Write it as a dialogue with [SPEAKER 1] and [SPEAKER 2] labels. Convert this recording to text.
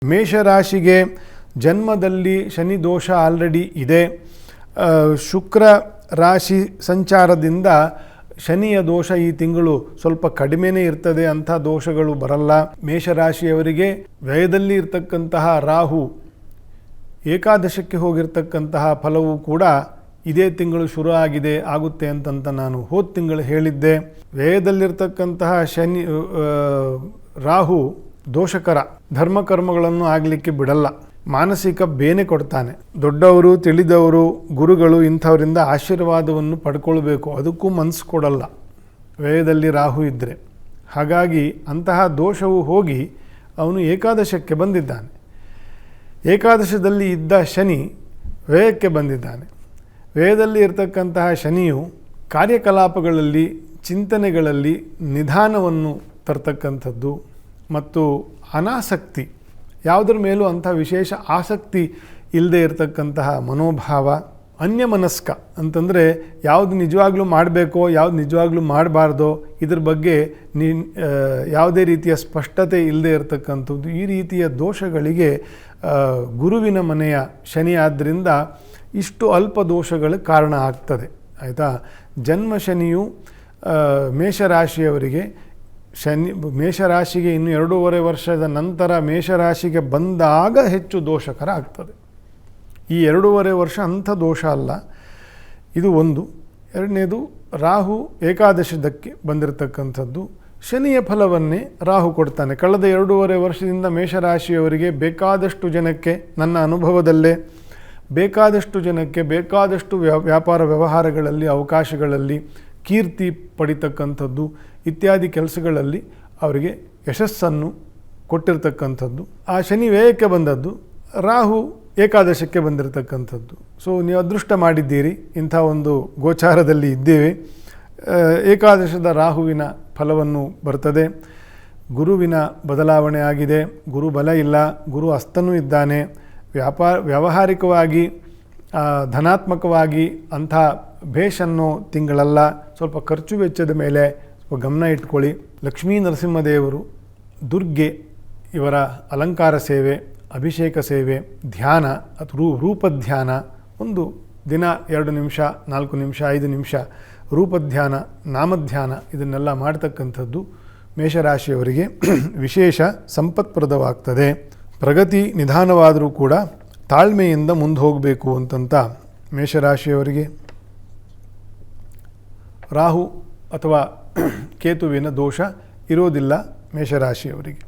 [SPEAKER 1] ಮೇಷರಾಶಿಗೆ ಜನ್ಮದಲ್ಲಿ ಶನಿ ದೋಷ ಆಲ್ರೆಡಿ ಇದೆ. ಶುಕ್ರ ರಾಶಿ ಸಂಚಾರದಿಂದ ಶನಿಯ ದೋಷ ಈ ತಿಂಗಳು ಸ್ವಲ್ಪ ಕಡಿಮೆನೇ ಇರ್ತದೆ, ಅಂಥ ದೋಷಗಳು ಬರಲ್ಲ. ಮೇಷರಾಶಿಯವರಿಗೆ ವ್ಯಯದಲ್ಲಿ ಇರ್ತಕ್ಕಂತಹ ರಾಹು ಏಕಾದಶಕ್ಕೆ ಹೋಗಿರ್ತಕ್ಕಂತಹ ಫಲವೂ ಕೂಡ ಇದೇ ತಿಂಗಳು ಶುರು ಆಗುತ್ತೆ ಅಂತಂತ ನಾನು ಹೋದ ತಿಂಗಳು ಹೇಳಿದ್ದೆ. ವ್ಯಯದಲ್ಲಿರ್ತಕ್ಕಂತಹ ರಾಹು ದೋಷಕರ ಧರ್ಮಕರ್ಮಗಳನ್ನು ಆಗಲಿಕ್ಕೆ ಬಿಡಲ್ಲ, ಮಾನಸಿಕ ಬೇನೆ ಕೊಡ್ತಾನೆ. ದೊಡ್ಡವರು ತಿಳಿದವರು ಗುರುಗಳು ಇಂಥವರಿಂದ ಆಶೀರ್ವಾದವನ್ನು ಪಡ್ಕೊಳ್ಬೇಕು, ಅದಕ್ಕೂ ಮನಸ್ಸು ಕೊಡಲ್ಲ ವ್ಯಯದಲ್ಲಿ ರಾಹು ಇದ್ದರೆ. ಹಾಗಾಗಿ ಅಂತಹ ದೋಷವು ಹೋಗಿ ಅವನು ಏಕಾದಶಕ್ಕೆ ಬಂದಿದ್ದಾನೆ. ಏಕಾದಶದಲ್ಲಿ ಇದ್ದ ಶನಿ ವ್ಯಯಕ್ಕೆ ಬಂದಿದ್ದಾನೆ. ವ್ಯಯದಲ್ಲಿ ಇರತಕ್ಕಂತಹ ಶನಿಯು ಕಾರ್ಯಕಲಾಪಗಳಲ್ಲಿ ಚಿಂತನೆಗಳಲ್ಲಿ ನಿಧಾನವನ್ನು ತರ್ತಕ್ಕಂಥದ್ದು ಮತ್ತು ಅನಾಸಕ್ತಿ, ಯಾವುದರ ಮೇಲೂ ಅಂಥ ವಿಶೇಷ ಆಸಕ್ತಿ ಇಲ್ಲದೆ ಇರತಕ್ಕಂತಹ ಮನೋಭಾವ, ಅನ್ಯಮನಸ್ಕ ಅಂತಂದರೆ ಯಾವುದು ನಿಜವಾಗ್ಲೂ ಮಾಡಬೇಕೋ ಯಾವುದು ನಿಜವಾಗ್ಲೂ ಮಾಡಬಾರ್ದೋ ಇದ್ರ ಬಗ್ಗೆ ಯಾವುದೇ ರೀತಿಯ ಸ್ಪಷ್ಟತೆ ಇಲ್ಲದೆ ಇರತಕ್ಕಂಥದ್ದು, ಈ ರೀತಿಯ ದೋಷಗಳಿಗೆ ಗುರುವಿನ ಮನೆಯ ಶನಿ ಆದ್ದರಿಂದ ಇಷ್ಟು ಅಲ್ಪ ದೋಷಗಳು ಕಾರಣ ಆಗ್ತದೆ. ಆಯಿತಾ. ಜನ್ಮ ಶನಿಯು ಮೇಷರಾಶಿಯವರಿಗೆ ಮೇಷರಾಶಿಗೆ ಇನ್ನು 2.5 ವರ್ಷದ ನಂತರ ಮೇಷರಾಶಿಗೆ ಬಂದಾಗ ಹೆಚ್ಚು ದೋಷಕರ ಆಗ್ತದೆ. ಈ 2.5 ವರ್ಷ ಅಂಥ ದೋಷ ಅಲ್ಲ. ಇದು ಒಂದು. ಎರಡನೇದು, ರಾಹು ಏಕಾದಶದಕ್ಕೆ ಬಂದಿರತಕ್ಕಂಥದ್ದು ಶನಿಯ ಫಲವನ್ನೇ ರಾಹು ಕೊಡ್ತಾನೆ. ಕಳೆದ 2.5 ವರ್ಷದಿಂದ ಮೇಷರಾಶಿಯವರಿಗೆ ಬೇಕಾದಷ್ಟು ಜನಕ್ಕೆ, ನನ್ನ ಅನುಭವದಲ್ಲೇ ಬೇಕಾದಷ್ಟು ಜನಕ್ಕೆ ಬೇಕಾದಷ್ಟು ವ್ಯಾಪಾರ ವ್ಯವಹಾರಗಳಲ್ಲಿ, ಅವಕಾಶಗಳಲ್ಲಿ, ಕೀರ್ತಿ ಪಡಿತಕ್ಕಂಥದ್ದು ಇತ್ಯಾದಿ ಕೆಲಸಗಳಲ್ಲಿ ಅವರಿಗೆ ಯಶಸ್ಸನ್ನು ಕೊಟ್ಟಿರ್ತಕ್ಕಂಥದ್ದು. ಆ ಶನಿ ವ್ಯಯಕ್ಕೆ ಬಂದದ್ದು, ರಾಹು ಏಕಾದಶಕ್ಕೆ ಬಂದಿರತಕ್ಕಂಥದ್ದು. ಸೊ ನೀವು ಅದೃಷ್ಟ ಮಾಡಿದ್ದೀರಿ, ಇಂಥ ಒಂದು ಗೋಚಾರದಲ್ಲಿ ಇದ್ದೇವೆ. ಏಕಾದಶದ ರಾಹುವಿನ ಫಲವನ್ನು ಬರ್ತದೆ. ಗುರುವಿನ ಬದಲಾವಣೆ ಆಗಿದೆ, ಗುರು ಬಲ ಇಲ್ಲ, ಗುರು ಅಸ್ತನೂ ಇದ್ದಾನೆ. ವ್ಯಾವಹಾರಿಕವಾಗಿ ಧನಾತ್ಮಕವಾಗಿ ಅಂಥ ಭೇಷನ್ನೋ ತಿಂಗಳಲ್ಲ. ಸ್ವಲ್ಪ ಖರ್ಚು ವೆಚ್ಚದ ಮೇಲೆ ಸ್ವಲ್ಪ ಗಮನ ಇಟ್ಕೊಳ್ಳಿ. ಲಕ್ಷ್ಮೀ ನರಸಿಂಹದೇವರು, ದುರ್ಗೆ ಇವರ ಅಲಂಕಾರ ಸೇವೆ, ಅಭಿಷೇಕ ಸೇವೆ, ಧ್ಯಾನ ಅಥವಾ ರೂಪಧ್ಯಾನ, ಒಂದು ದಿನ 2 ನಿಮಿಷ 4 ನಿಮಿಷ 5 ನಿಮಿಷ ರೂಪಧ್ಯಾನ, ನಾಮಧ್ಯಾನ ಇದನ್ನೆಲ್ಲ ಮಾಡ್ತಕ್ಕಂಥದ್ದು ಮೇಷರಾಶಿಯವರಿಗೆ ವಿಶೇಷ ಸಂಪತ್ಪ್ರದವಾಗ್ತದೆ. ಪ್ರಗತಿ ನಿಧಾನವಾದರೂ ಕೂಡ ತಾಳ್ಮೆಯಿಂದ ಮುಂದೆ ಹೋಗಬೇಕು ಅಂತಂತ ಮೇಷರಾಶಿಯವರಿಗೆ ರಾಹು ಅಥವಾ ಕೇತುವಿನ ದೋಷ ಇರೋದಿಲ್ಲ ಮೇಷರಾಶಿಯವರಿಗೆ.